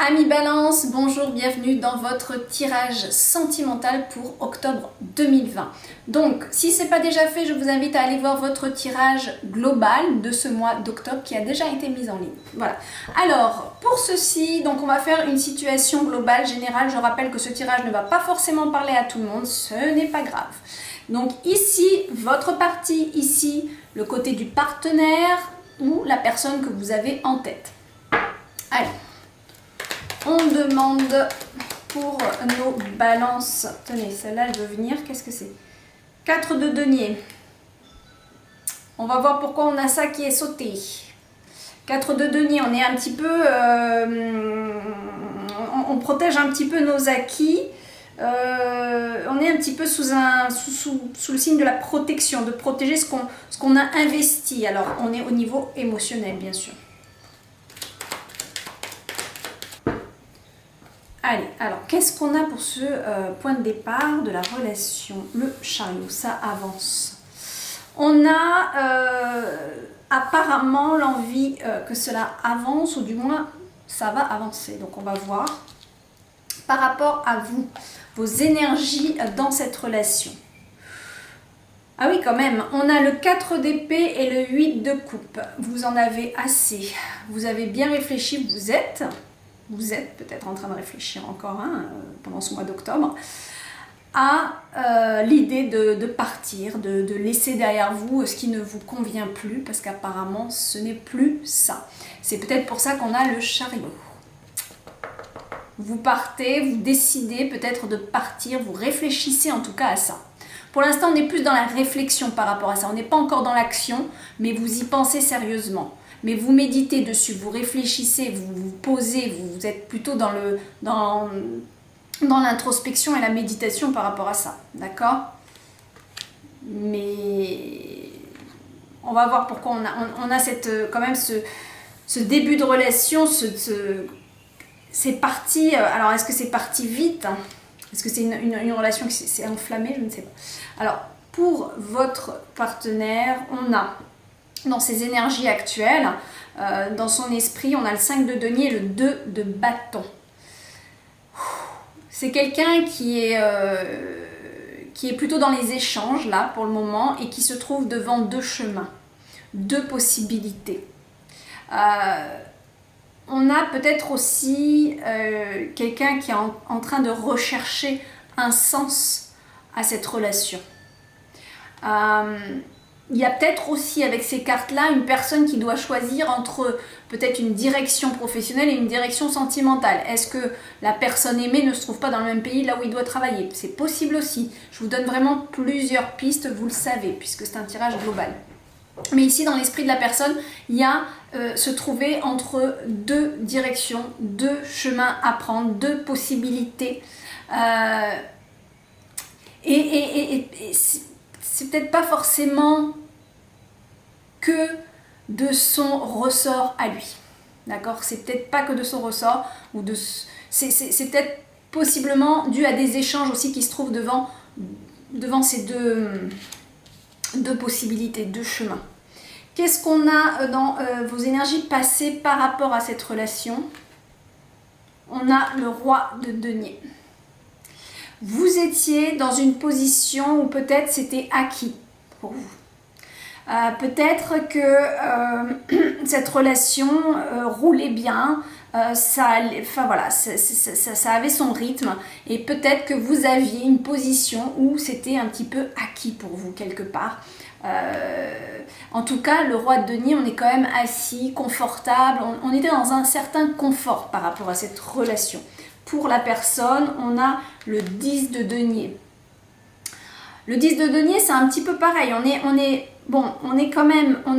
Amis Balance, bonjour, bienvenue dans votre tirage sentimental pour octobre 2020. Donc, si ce n'est pas déjà fait, je vous invite à aller voir votre tirage global de ce mois d'octobre qui a déjà été mis en ligne. Voilà. Alors, pour ceci, donc on va faire une situation globale, générale. Je rappelle que ce tirage ne va pas forcément parler à tout le monde, ce n'est pas grave. Donc ici, votre partie, ici, le côté du partenaire ou la personne que vous avez en tête. Allez. On demande pour nos balances. Tenez, celle-là, elle veut venir. Qu'est-ce que c'est? 4 de denier. On va voir pourquoi on a ça qui est sauté. 4 de denier, on est un petit peu... on protège un petit peu nos acquis. On est un petit peu sous le signe de la protection, de protéger ce qu'on a investi. Alors, on est au niveau émotionnel, bien sûr. Allez, alors, qu'est-ce qu'on a pour ce point de départ de la relation? Le chariot, ça avance. On a apparemment l'envie que cela avance, ou du moins, ça va avancer. Donc, on va voir par rapport à vous, vos énergies dans cette relation. Ah oui, quand même, on a le 4 d'épée et le 8 de coupe. Vous en avez assez. Vous avez bien réfléchi, vous êtes peut-être en train de réfléchir encore pendant ce mois d'octobre, à l'idée de partir, de laisser derrière vous ce qui ne vous convient plus, parce qu'apparemment ce n'est plus ça. C'est peut-être pour ça qu'on a le chariot. Vous partez, vous décidez peut-être de partir, vous réfléchissez en tout cas à ça. Pour l'instant, on est plus dans la réflexion par rapport à ça. On n'est pas encore dans l'action, mais vous y pensez sérieusement. Mais vous méditez dessus, vous réfléchissez, vous vous posez, vous êtes plutôt dans l'introspection et la méditation par rapport à ça, d'accord? Mais on va voir pourquoi on a quand même ce début de relation, c'est parti. Alors, est-ce que c'est parti vite? Est-ce que c'est une relation qui s'est enflammée? Je ne sais pas. Alors, pour votre partenaire, on a... dans ses énergies actuelles, dans son esprit, on a le 5 de denier et le 2 de bâton. C'est quelqu'un qui est plutôt dans les échanges, là, pour le moment, et qui se trouve devant deux chemins, deux possibilités. On a peut-être aussi quelqu'un qui est en train de rechercher un sens à cette relation. Il y a peut-être aussi avec ces cartes-là une personne qui doit choisir entre peut-être une direction professionnelle et une direction sentimentale. Est-ce que la personne aimée ne se trouve pas dans le même pays là où il doit travailler? C'est possible aussi. Je vous donne vraiment plusieurs pistes, vous le savez, puisque c'est un tirage global. Mais ici, dans l'esprit de la personne, il y a se trouver entre deux directions, deux chemins à prendre, deux possibilités. Et c'est peut-être pas forcément que de son ressort à lui. D'accord? C'est peut-être pas que de son ressort, ou c'est peut-être possiblement dû à des échanges aussi qui se trouvent devant ces deux possibilités, deux chemins. Qu'est-ce qu'on a dans vos énergies passées par rapport à cette relation? On a le roi de denier. Vous étiez dans une position où peut-être c'était acquis pour vous. Peut-être que cette relation roulait bien, ça avait son rythme, et peut-être que vous aviez une position où c'était un petit peu acquis pour vous quelque part. En tout cas, le roi de denier, on est quand même assis, confortable, on était dans un certain confort par rapport à cette relation. Pour la personne, on a le 10 de denier. Le 10 de denier, c'est un petit peu pareil. On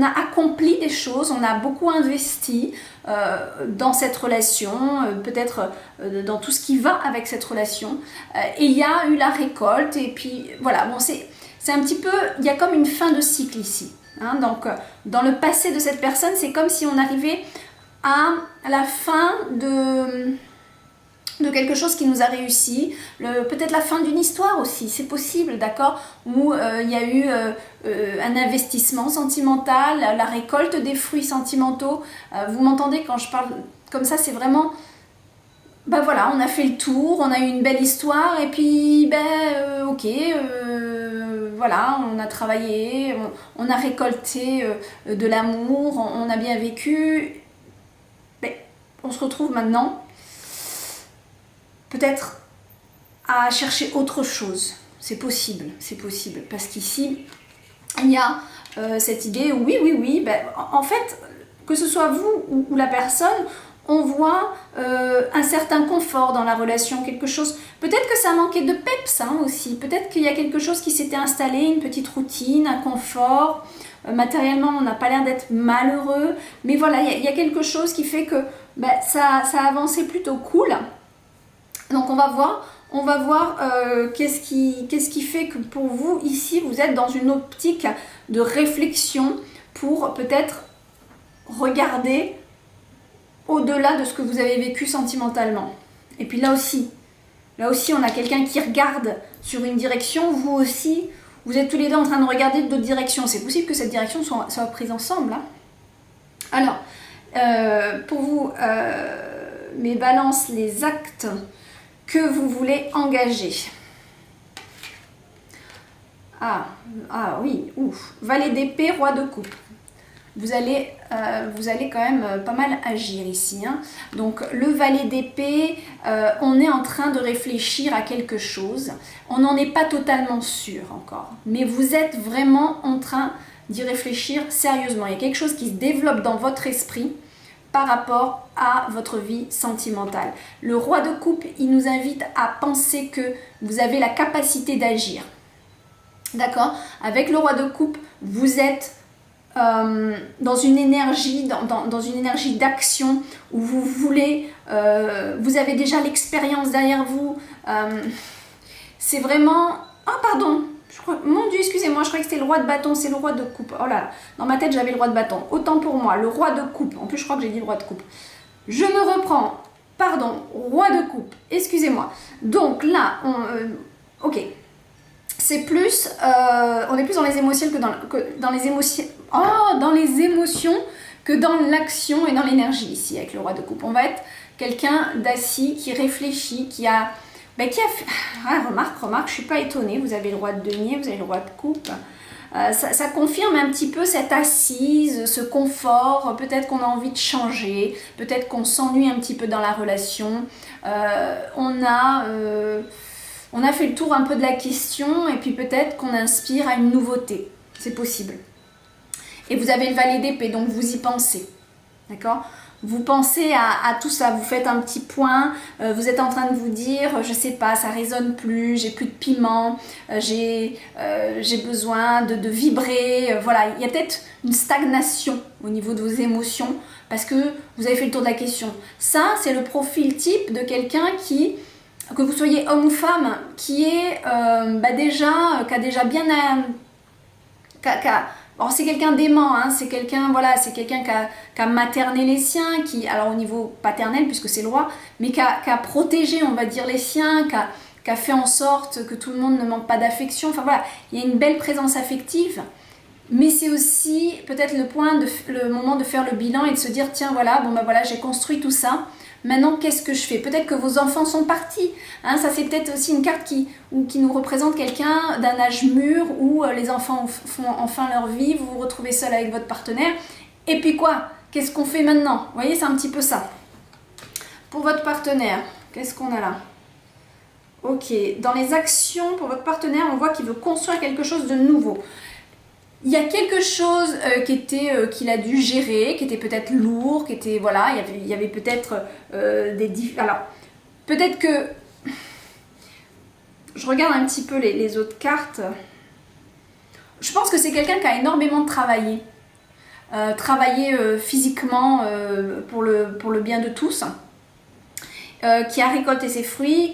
a accompli des choses, on a beaucoup investi dans cette relation, peut-être dans tout ce qui va avec cette relation. Et il y a eu la récolte, et puis voilà, bon, c'est un petit peu, il y a comme une fin de cycle ici. Hein, donc, dans le passé de cette personne, c'est comme si on arrivait à la fin de quelque chose qui nous a réussi, peut-être la fin d'une histoire aussi, c'est possible, d'accord, où il y a eu un investissement sentimental, la récolte des fruits sentimentaux. Vous m'entendez quand je parle comme ça, c'est vraiment ben voilà, on a fait le tour, on a eu une belle histoire et puis ok, voilà, on a travaillé, on a récolté de l'amour, on a bien vécu. Ben, on se retrouve maintenant peut-être à chercher autre chose. C'est possible, parce qu'ici il y a cette idée, oui, ben, en fait, que ce soit vous ou la personne, on voit un certain confort dans la relation, quelque chose, peut-être que ça manquait de peps hein, aussi, peut-être qu'il y a quelque chose qui s'était installé, une petite routine, un confort, matériellement on n'a pas l'air d'être malheureux, mais voilà, il y a quelque chose qui fait que ben, ça a avancé plutôt cool, donc on va voir qu'est-ce qui fait que pour vous ici vous êtes dans une optique de réflexion pour peut-être regarder au-delà de ce que vous avez vécu sentimentalement. Et puis là aussi on a quelqu'un qui regarde sur une direction, vous aussi, vous êtes tous les deux en train de regarder d'autres directions. C'est possible que cette direction soit prise ensemble. Hein. Alors, pour vous, mes balances, les actes que vous voulez engager. Ah oui, ouf. Valet d'épée, roi de coupe. Vous allez quand même pas mal agir ici. Hein. Donc le valet d'épée, on est en train de réfléchir à quelque chose. On n'en est pas totalement sûr encore. Mais vous êtes vraiment en train d'y réfléchir sérieusement. Il y a quelque chose qui se développe dans votre esprit par rapport à votre vie sentimentale. Le roi de coupe, il nous invite à penser que vous avez la capacité d'agir. D'accord ? Avec le roi de coupe, vous êtes dans une énergie, dans une énergie d'action où vous voulez, vous avez déjà l'expérience derrière vous. C'est vraiment... Ah pardon, mon Dieu, excusez-moi, je croyais que c'était le roi de bâton, c'est le roi de coupe. Oh là là, dans ma tête j'avais le roi de bâton. Autant pour moi, le roi de coupe. En plus je crois que j'ai dit le roi de coupe. Je me reprends, pardon, roi de coupe, excusez-moi. Donc là, ok. C'est plus, on est plus dans les émotions dans les émotions. Oh, dans les émotions que dans l'action et dans l'énergie ici avec le roi de coupe. On va être quelqu'un d'assis qui réfléchit, qui a fait... Ah, remarque, je suis pas étonnée. Vous avez le roi de denier, vous avez le roi de coupe. Ça confirme un petit peu cette assise, ce confort. Peut-être qu'on a envie de changer, peut-être qu'on s'ennuie un petit peu dans la relation. On a fait le tour un peu de la question et puis peut-être qu'on inspire à une nouveauté. C'est possible. Et vous avez le valet d'épée, donc vous y pensez. D'accord ? Vous pensez à tout ça, vous faites un petit point, vous êtes en train de vous dire, je sais pas, ça résonne plus, j'ai plus de piment, j'ai besoin de vibrer. Voilà, il y a peut-être une stagnation au niveau de vos émotions parce que vous avez fait le tour de la question. Ça, c'est le profil type de quelqu'un qui... que vous soyez homme ou femme, qui est qui a déjà bien... Alors c'est quelqu'un d'aimant, hein, c'est quelqu'un qui a materné les siens, alors au niveau paternel puisque c'est le roi, mais qui a protégé, on va dire, les siens, qui a fait en sorte que tout le monde ne manque pas d'affection. Enfin voilà, il y a une belle présence affective, mais c'est aussi peut-être le moment de faire le bilan et de se dire tiens voilà, j'ai construit tout ça. Maintenant, qu'est-ce que je fais ? Peut-être que vos enfants sont partis. Hein, ça, c'est peut-être aussi une carte qui nous représente quelqu'un d'un âge mûr où les enfants font enfin leur vie, vous vous retrouvez seul avec votre partenaire. Et puis quoi ? Qu'est-ce qu'on fait maintenant ? Vous voyez, c'est un petit peu ça. Pour votre partenaire, qu'est-ce qu'on a là ? Ok, dans les actions pour votre partenaire, on voit qu'il veut construire quelque chose de nouveau. Il y a quelque chose qu'il a dû gérer, qui était peut-être lourd, qui était, voilà, il y avait peut-être alors, peut-être que, je regarde un petit peu les autres cartes, je pense que c'est quelqu'un qui a énormément travaillé physiquement pour le bien de tous. Qui a récolté ses fruits,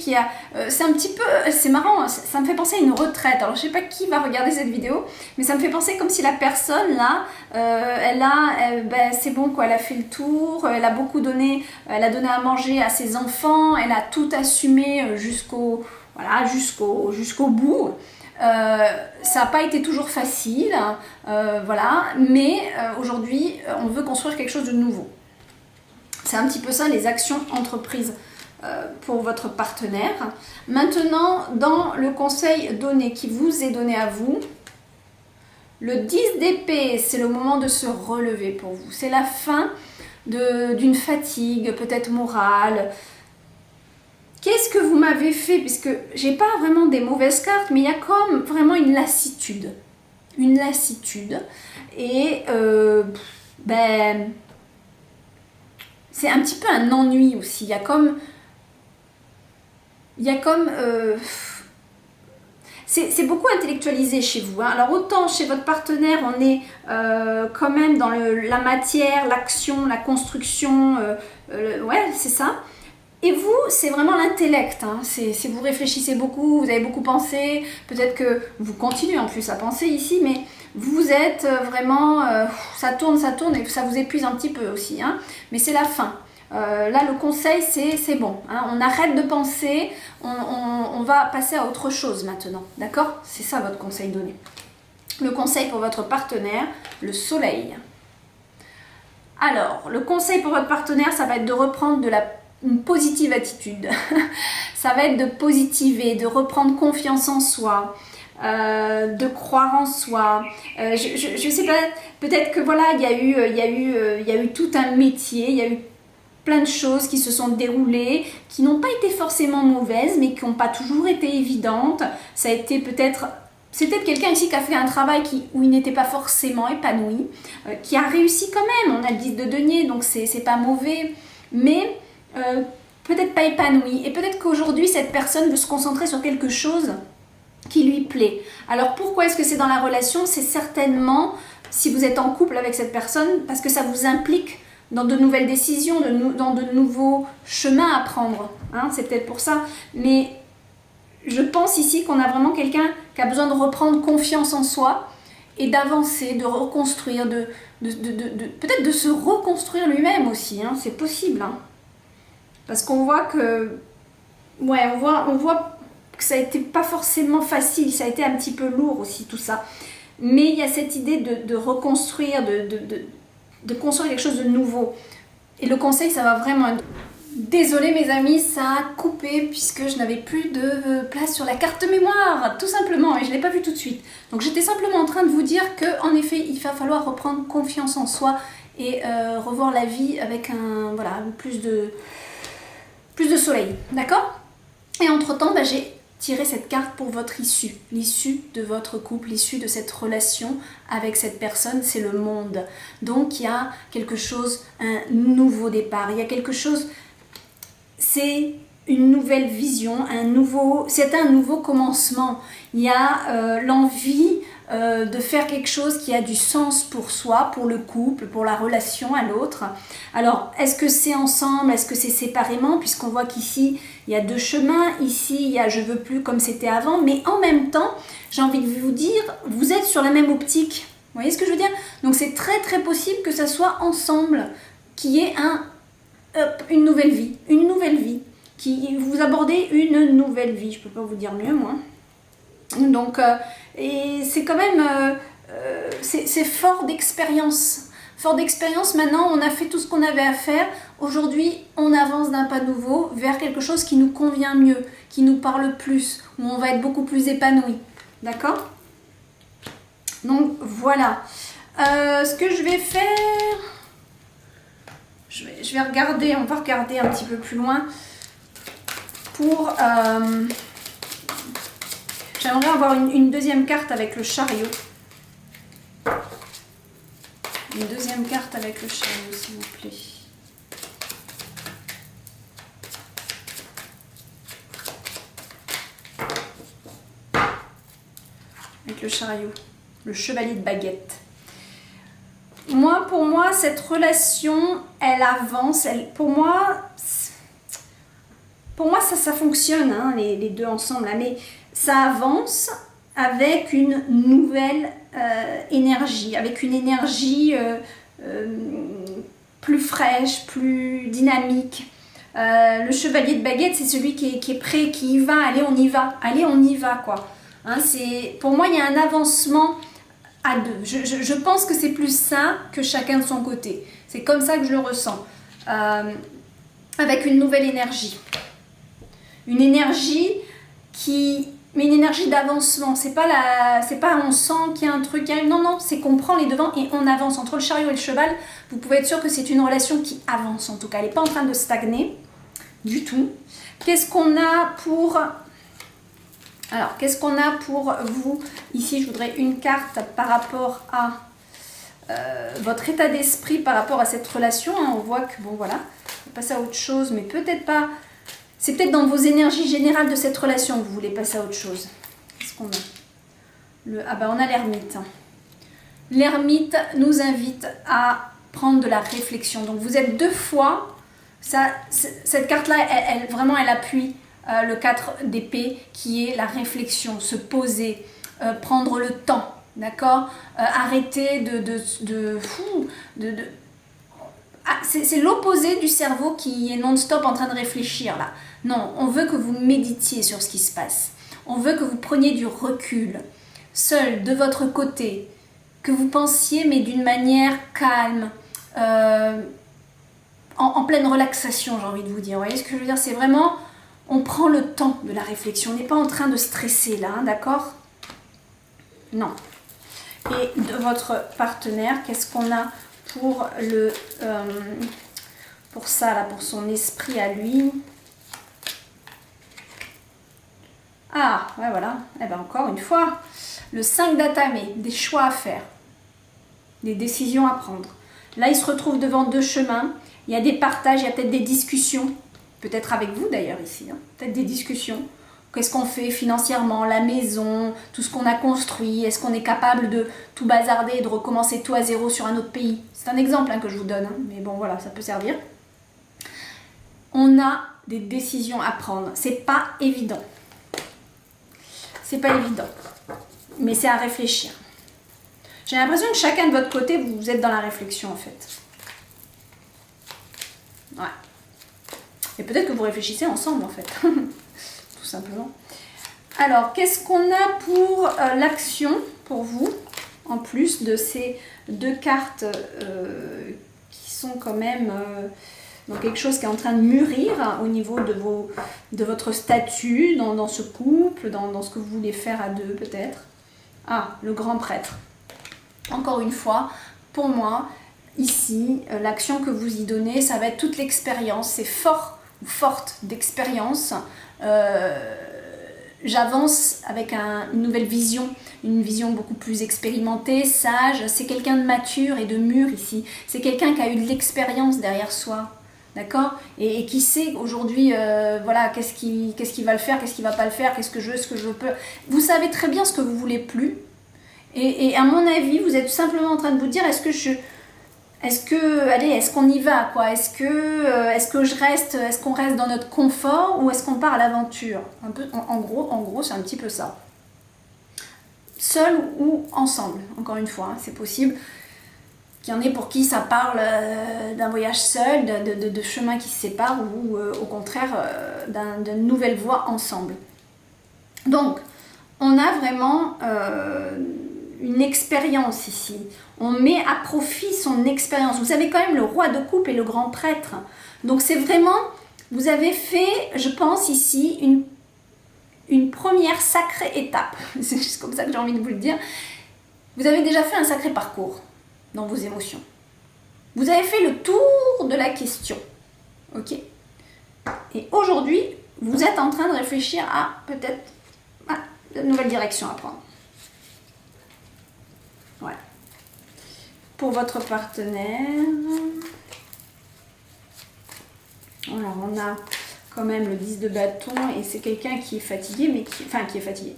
c'est un petit peu, c'est marrant, ça me fait penser à une retraite. Alors je sais pas qui va regarder cette vidéo, mais ça me fait penser comme si la personne là, c'est bon quoi, elle a fait le tour, elle a beaucoup donné, elle a donné à manger à ses enfants, elle a tout assumé jusqu'au bout. Ça n'a pas été toujours facile, mais aujourd'hui on veut construire quelque chose de nouveau. C'est un petit peu ça les actions entreprises pour votre partenaire. Maintenant, dans le conseil donné qui vous est donné à vous, le 10 d'épée, c'est le moment de se relever pour vous. C'est la fin d'une fatigue, peut-être morale. Qu'est-ce que vous m'avez fait? Puisque j'ai pas vraiment des mauvaises cartes, mais il y a comme vraiment une lassitude. Une lassitude. Et c'est un petit peu un ennui aussi. Il y a comme c'est beaucoup intellectualisé chez vous. Hein. Alors autant chez votre partenaire, on est quand même dans la matière, l'action, la construction. Ouais, c'est ça. Et vous, c'est vraiment l'intellect. Hein. Si vous réfléchissez beaucoup, vous avez beaucoup pensé. Peut-être que vous continuez en plus à penser ici, mais vous êtes vraiment... ça tourne et ça vous épuise un petit peu aussi. Hein. Mais c'est la fin. Là, le conseil, c'est bon. Hein. On arrête de penser, on va passer à autre chose maintenant. D'accord? C'est ça votre conseil donné. Le conseil pour votre partenaire, le soleil. Alors, le conseil pour votre partenaire, ça va être de reprendre une positive attitude. Ça va être de positiver, de reprendre confiance en soi. De croire en soi. Je sais pas, peut-être que voilà, il y a eu tout un métier, il y a eu plein de choses qui se sont déroulées, qui n'ont pas été forcément mauvaises, mais qui n'ont pas toujours été évidentes. Ça a été c'est peut-être quelqu'un ici qui a fait un travail où il n'était pas forcément épanoui, qui a réussi quand même. On a le 10 de denier, donc c'est pas mauvais, mais peut-être pas épanoui. Et peut-être qu'aujourd'hui, cette personne veut se concentrer sur quelque chose qui lui plaît. Alors pourquoi est-ce que c'est dans la relation? C'est certainement, si vous êtes en couple avec cette personne, parce que ça vous implique dans de nouvelles décisions, dans de nouveaux chemins à prendre. Hein, c'est peut-être pour ça. Mais je pense ici qu'on a vraiment quelqu'un qui a besoin de reprendre confiance en soi et d'avancer, de reconstruire, peut-être de se reconstruire lui-même aussi. Hein, c'est possible. Hein. Parce qu'on voit que... Ouais, on voit que ça a été pas forcément facile. Ça a été un petit peu lourd aussi, tout ça. Mais il y a cette idée de reconstruire, de construire quelque chose de nouveau. Et le conseil, ça va vraiment être... Désolée mes amis, ça a coupé puisque je n'avais plus de place sur la carte mémoire, tout simplement, et je ne l'ai pas vu tout de suite. Donc j'étais simplement en train de vous dire qu'en effet, il va falloir reprendre confiance en soi et revoir la vie avec plus de soleil, d'accord? Et entre-temps, j'ai tiré cette carte pour votre issue, l'issue de votre couple, l'issue de cette relation avec cette personne, c'est le monde. Donc il y a quelque chose, un nouveau départ, il y a quelque chose, c'est une nouvelle vision, c'est un nouveau commencement. Il y a l'envie de faire quelque chose qui a du sens pour soi, pour le couple, pour la relation à l'autre. Alors, est-ce que c'est ensemble, est-ce que c'est séparément, puisqu'on voit qu'ici, il y a deux chemins, ici, il y a je veux plus comme c'était avant, mais en même temps, j'ai envie de vous dire, vous êtes sur la même optique. Vous voyez ce que je veux dire? Donc, c'est très très possible que ça soit ensemble, qu'il y ait une nouvelle vie, vous abordez une nouvelle vie, je peux pas vous dire mieux moi. Donc, et c'est quand même, c'est fort d'expérience. Fort d'expérience, maintenant on a fait tout ce qu'on avait à faire. Aujourd'hui, on avance d'un pas nouveau vers quelque chose qui nous convient mieux, qui nous parle plus, où on va être beaucoup plus épanoui. D'accord? Donc voilà. Ce que je vais faire... Je vais regarder, on va regarder un petit peu plus loin pour... J'aimerais avoir une deuxième carte avec le chariot. Une deuxième carte avec le chariot, s'il vous plaît. Avec le chariot, le chevalier de baguette. Pour moi, cette relation, elle avance. Pour moi, ça fonctionne, hein, les deux ensemble. Là, mais ça avance avec une nouvelle énergie, avec une énergie plus fraîche, plus dynamique. Le chevalier de baguette, c'est celui qui est prêt, qui y va. Allez, on y va, quoi. Hein, pour moi, il y a un avancement à deux. Je pense que c'est plus ça que chacun de son côté. C'est comme ça que je le ressens. Avec une nouvelle énergie. une énergie mais une énergie d'avancement. C'est pas on sent qu'il y a un truc qui arrive. Non, non, c'est qu'on prend les devants et on avance. Entre le chariot et le cheval, vous pouvez être sûr que c'est une relation qui avance en tout cas. Elle n'est pas en train de stagner du tout. Qu'est-ce qu'on a pour... Alors, qu'est-ce qu'on a pour vous? Ici, je voudrais une carte par rapport à votre état d'esprit, par rapport à cette relation. Hein. On voit que, bon, voilà, on passe à autre chose, mais peut-être pas... C'est peut-être dans vos énergies générales de cette relation que vous voulez passer à autre chose. Qu'est-ce qu'on a? Ah ben, on a l'ermite. L'ermite nous invite à prendre de la réflexion. Donc, vous êtes deux fois... cette carte-là, vraiment, elle appuie le 4 d'épée, qui est la réflexion, se poser, prendre le temps, d'accord, arrêter c'est l'opposé du cerveau qui est non-stop en train de réfléchir, là. Non, on veut que vous méditiez sur ce qui se passe. On veut que vous preniez du recul, seul, de votre côté, que vous pensiez, mais d'une manière calme, en pleine relaxation, j'ai envie de vous dire. Vous voyez ce que je veux dire? C'est vraiment, on prend le temps de la réflexion. On n'est pas en train de stresser là, hein, d'accord? Non. Et de votre partenaire, qu'est-ce qu'on a pour pour ça, là, pour son esprit à lui? Ah, ouais, voilà. Eh bien, encore une fois, le 5 d'atamé, des choix à faire, des décisions à prendre. Là, il se retrouve devant deux chemins. Il y a des partages, il y a peut-être des discussions, peut-être avec vous d'ailleurs ici, hein, peut-être des discussions. Qu'est-ce qu'on fait financièrement, la maison, tout ce qu'on a construit, est-ce qu'on est capable de tout bazarder et de recommencer tout à zéro sur un autre pays? C'est un exemple hein, que je vous donne, hein, mais bon voilà, ça peut servir. On a des décisions à prendre, c'est pas évident. C'est pas évident, mais c'est à réfléchir. J'ai l'impression que chacun de votre côté, vous êtes dans la réflexion en fait. Ouais. Et peut-être que vous réfléchissez ensemble en fait, tout simplement. Alors, qu'est-ce qu'on a pour l'action pour vous, en plus de ces deux cartes qui sont quand même dans quelque chose qui est en train de mûrir au niveau de votre statut dans ce couple, dans ce que vous voulez faire à deux peut-être. Ah, le grand prêtre. Encore une fois, pour moi, ici, l'action que vous y donnez, ça va être toute l'expérience. C'est fort ou forte d'expérience. J'avance avec une nouvelle vision, une vision beaucoup plus expérimentée, sage. C'est quelqu'un de mature et de mûr ici. C'est quelqu'un qui a eu de l'expérience derrière soi. D'accord? Et qui sait aujourd'hui, voilà, qu'est-ce qu'il va le faire, qu'est-ce qu'il ne va pas le faire, qu'est-ce que je veux, ce que je veux pas. Vous savez très bien ce que vous voulez plus. Et à mon avis, vous êtes simplement en train de vous dire, est-ce qu'on y va, quoi? Est-ce qu'on reste dans notre confort ou est-ce qu'on part à l'aventure? Un peu, en gros, c'est un petit peu ça. Seul ou ensemble, encore une fois, hein, c'est possible qu'il y en ait pour qui ça parle d'un voyage seul, de chemins qui se séparent ou au contraire d'une nouvelle voie ensemble. Donc, on a vraiment une expérience ici. On met à profit son expérience. Vous avez quand même le roi de coupe et le grand prêtre. Donc c'est vraiment, vous avez fait, je pense ici, une première sacrée étape. C'est juste comme ça que j'ai envie de vous le dire. Vous avez déjà fait un sacré parcours dans vos émotions. Vous avez fait le tour de la question. Ok? Et aujourd'hui, vous êtes en train de réfléchir à peut-être de nouvelles directions à prendre. Ouais. Pour votre partenaire, alors on a quand même le 10 de bâton et c'est quelqu'un qui est fatigué, qui est fatigué.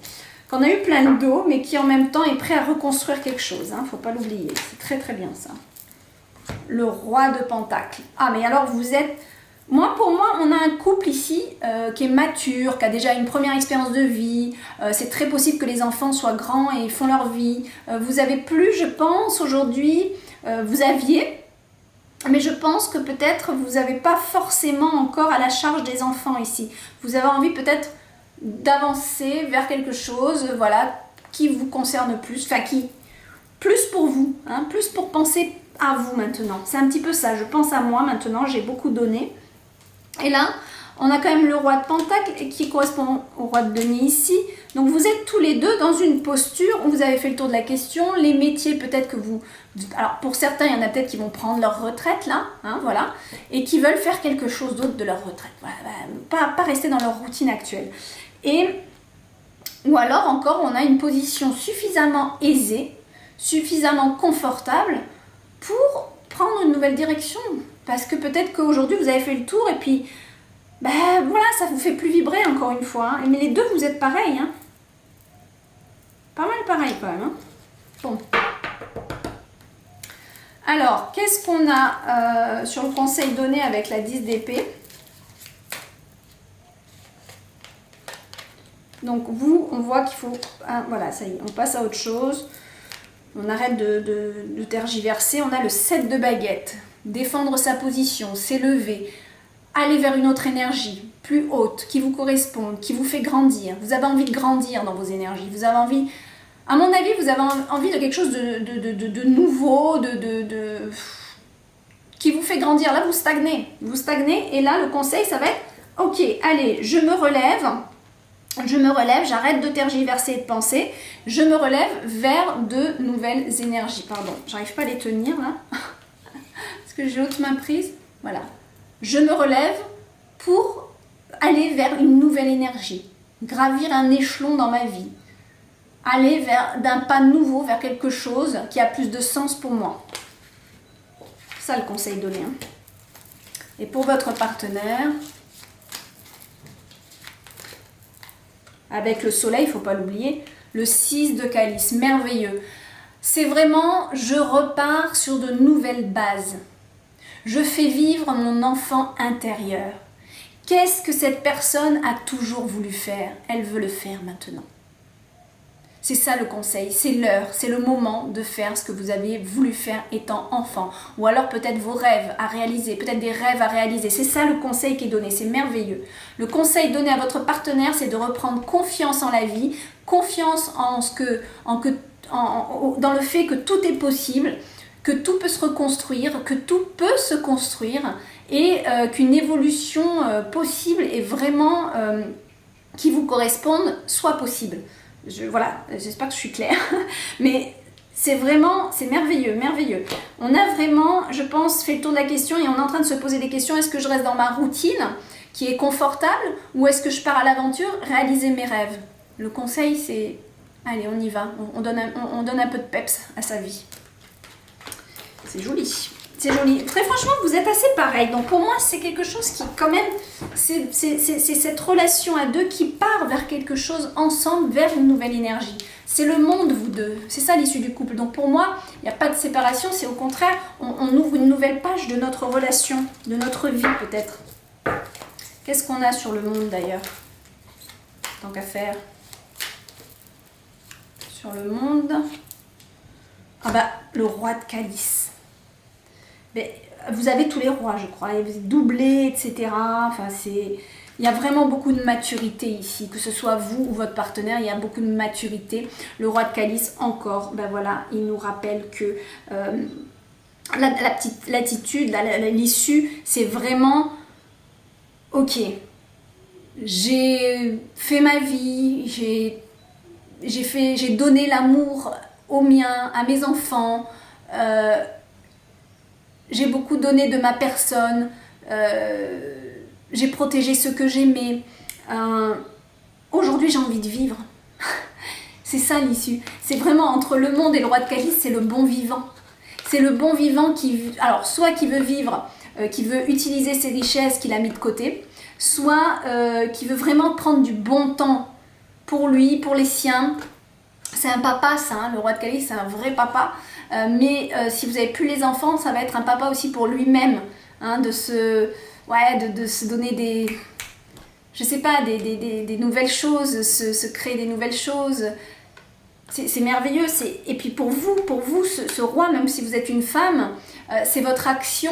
Qu'on a eu plein de dos, mais qui en même temps est prêt à reconstruire quelque chose. Hein, faut pas l'oublier. C'est très très bien ça. Le roi de Pentacles. Ah mais alors vous êtes... Pour moi, on a un couple ici qui est mature, qui a déjà une première expérience de vie. C'est très possible que les enfants soient grands et font leur vie. Vous avez plus, je pense, aujourd'hui, vous aviez, mais je pense que peut-être vous n'avez pas forcément encore à la charge des enfants ici. Vous avez envie peut-être d'avancer vers quelque chose, voilà, qui vous concerne plus, enfin qui, plus pour vous, hein, plus pour penser à vous maintenant. C'est un petit peu ça, je pense à moi maintenant, j'ai beaucoup donné. Et là, On a quand même le roi de Pentacle qui correspond au roi de denier ici. Donc vous êtes tous les deux dans une posture où vous avez fait le tour de la question. Les métiers, peut-être que vous... Alors pour certains, il y en a peut-être qui vont prendre leur retraite là, hein, voilà, et qui veulent faire quelque chose d'autre de leur retraite. Voilà, pas rester dans leur routine actuelle. Ou alors encore, on a une position suffisamment aisée, suffisamment confortable pour prendre une nouvelle direction. Parce que peut-être qu'aujourd'hui, vous avez fait le tour et puis... Ben voilà, ça vous fait plus vibrer encore une fois. Hein. Mais les deux, vous êtes pareils. Hein. Pas mal pareil quand même. Hein. Bon. Alors, qu'est-ce qu'on a sur le conseil donné avec la 10 d'épée? Donc vous, on voit qu'il faut... Ah, voilà, ça y est, on passe à autre chose. On arrête de tergiverser. On a le 7 de baguette. Défendre sa position, s'élever. Aller vers une autre énergie, plus haute, qui vous corresponde, qui vous fait grandir. Vous avez envie de grandir dans vos énergies. Vous avez envie, à mon avis, vous avez envie de quelque chose de nouveau, qui vous fait grandir. Là, vous stagnez. Vous stagnez et là, le conseil, ça va être, ok, allez, je me relève, j'arrête de tergiverser et de penser, je me relève vers de nouvelles énergies. Pardon, j'arrive pas à les tenir là, parce que j'ai l'autre main prise. Voilà. Je me relève pour aller vers une nouvelle énergie, gravir un échelon dans ma vie, aller d'un pas nouveau vers quelque chose qui a plus de sens pour moi. C'est ça le conseil donné. Hein. Et pour votre partenaire, avec le soleil, il ne faut pas l'oublier, le 6 de calice, merveilleux. C'est vraiment, je repars sur de nouvelles bases. Je fais vivre mon enfant intérieur. Qu'est-ce que cette personne a toujours voulu faire? Elle veut le faire maintenant. C'est ça le conseil, c'est l'heure, c'est le moment de faire ce que vous avez voulu faire étant enfant. Ou alors peut-être vos rêves à réaliser, peut-être des rêves à réaliser. C'est ça le conseil qui est donné, c'est merveilleux. Le conseil donné à votre partenaire, c'est de reprendre confiance en la vie, confiance dans le fait que tout est possible, que tout peut se reconstruire, que tout peut se construire et qu'une évolution possible et vraiment qui vous corresponde soit possible. Voilà, j'espère que je suis claire, mais c'est merveilleux, merveilleux. On a vraiment, je pense, fait le tour de la question et on est en train de se poser des questions. Est-ce que je reste dans ma routine qui est confortable ou est-ce que je pars à l'aventure réaliser mes rêves? Le conseil, c'est, allez, on y va, on donne un peu de peps à sa vie. C'est joli. C'est joli. Très franchement, vous êtes assez pareil. Donc pour moi, c'est quelque chose qui, quand même, c'est cette relation à deux qui part vers quelque chose ensemble, vers une nouvelle énergie. C'est le monde, vous deux. C'est ça l'issue du couple. Donc pour moi, il n'y a pas de séparation. C'est au contraire, on ouvre une nouvelle page de notre relation, de notre vie peut-être. Qu'est-ce qu'on a sur le monde d'ailleurs? Tant qu'à faire. Sur le monde. Ah bah, le roi de calice. Mais vous avez tous les rois, je crois, et vous êtes doublés, etc. Enfin, il y a vraiment beaucoup de maturité ici, que ce soit vous ou votre partenaire, il y a beaucoup de maturité. Le roi de calice, encore, ben voilà, il nous rappelle que l'attitude, l'issue, c'est vraiment, ok, j'ai fait ma vie, j'ai donné l'amour aux miens, à mes enfants, j'ai beaucoup donné de ma personne, j'ai protégé ceux que j'aimais. Aujourd'hui, j'ai envie de vivre. C'est ça l'issue. C'est vraiment entre le monde et le roi de calice, c'est le bon vivant. C'est le bon vivant alors soit qui veut vivre, qui veut utiliser ses richesses qu'il a mis de côté, soit qui veut vraiment prendre du bon temps pour lui, pour les siens. C'est un papa, ça, hein, le roi de calice, c'est un vrai papa. Mais si vous n'avez plus les enfants, ça va être un papa aussi pour lui-même, hein, de se donner des, je sais pas, des nouvelles choses, se créer des nouvelles choses. C'est merveilleux. Et puis pour vous, ce roi, même si vous êtes une femme, c'est votre action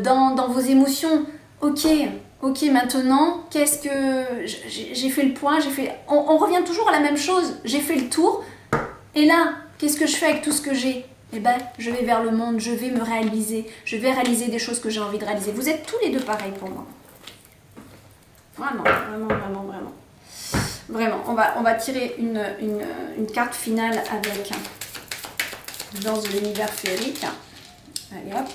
dans vos émotions. Ok, maintenant, qu'est-ce que j'ai fait le point, on revient toujours à la même chose. J'ai fait le tour. Et là, qu'est-ce que je fais avec tout ce que j'ai? Eh ben, je vais vers le monde, je vais me réaliser, je vais réaliser des choses que j'ai envie de réaliser. Vous êtes tous les deux pareils pour moi. Vraiment, vraiment, vraiment, vraiment. Vraiment, on va tirer une carte finale avec dans l'univers féerique. Allez hop.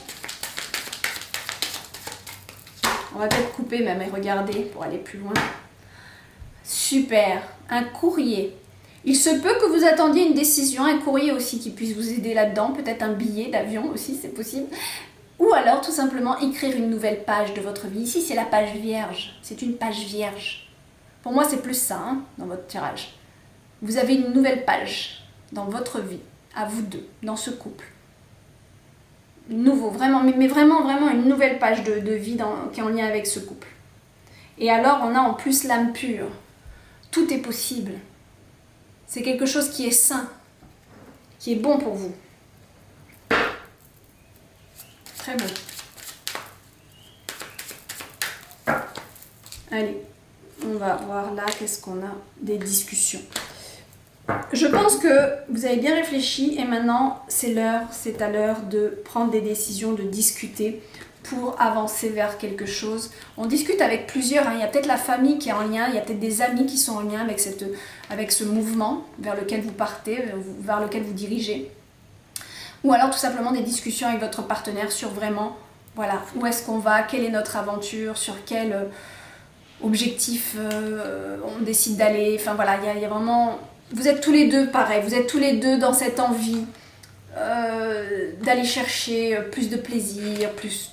On va peut-être couper même et regarder pour aller plus loin. Super, un courrier. Il se peut que vous attendiez une décision, un courrier aussi qui puisse vous aider là-dedans, peut-être un billet d'avion aussi, c'est possible. Ou alors tout simplement écrire une nouvelle page de votre vie. Ici c'est la page vierge, c'est une page vierge. Pour moi c'est plus ça hein, dans votre tirage. Vous avez une nouvelle page dans votre vie, à vous deux, dans ce couple. Nouveau, vraiment, mais vraiment, vraiment une nouvelle page de vie qui est en lien avec ce couple. Et alors on a en plus l'âme pure. Tout est possible. C'est quelque chose qui est sain, qui est bon pour vous. Très bon. Allez, on va voir là, qu'est-ce qu'on a des discussions. Je pense que vous avez bien réfléchi et maintenant c'est à l'heure de prendre des décisions, de discuter pour avancer vers quelque chose. On discute avec plusieurs, hein. Il y a peut-être la famille qui est en lien, il y a peut-être des amis qui sont en lien avec ce mouvement vers lequel vous partez, vers lequel vous dirigez. Ou alors tout simplement des discussions avec votre partenaire sur vraiment, voilà, où est-ce qu'on va, quelle est notre aventure, sur quel objectif on décide d'aller. Enfin voilà, il y a vraiment... Vous êtes tous les deux pareil, vous êtes tous les deux dans cette envie d'aller chercher plus de plaisir, plus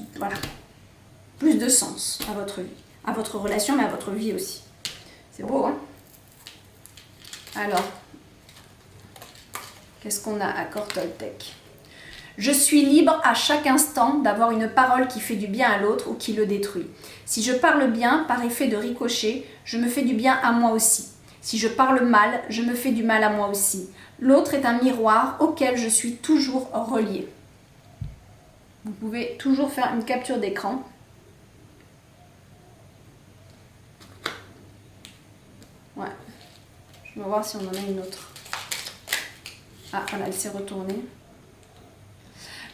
de sens à votre vie, à votre relation, mais à votre vie aussi. C'est beau, hein? Alors, qu'est-ce qu'on a à Toltec? Je suis libre à chaque instant d'avoir une parole qui fait du bien à l'autre ou qui le détruit. Si je parle bien, par effet de ricochet, je me fais du bien à moi aussi. Si je parle mal, je me fais du mal à moi aussi. L'autre est un miroir auquel je suis toujours reliée. Vous pouvez toujours faire une capture d'écran. Ouais. Je vais voir si on en a une autre. Ah, voilà, elle s'est retournée.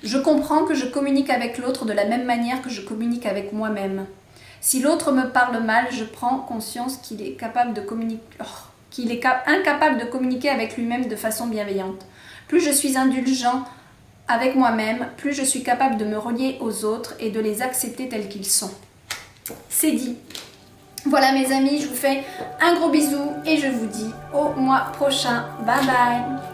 Je comprends que je communique avec l'autre de la même manière que je communique avec moi-même. Si l'autre me parle mal, je prends conscience qu'il est capable de communiquer, incapable de communiquer avec lui-même de façon bienveillante. Plus je suis indulgent avec moi-même, plus je suis capable de me relier aux autres et de les accepter tels qu'ils sont. C'est dit. Voilà mes amis, je vous fais un gros bisou et je vous dis au mois prochain. Bye bye.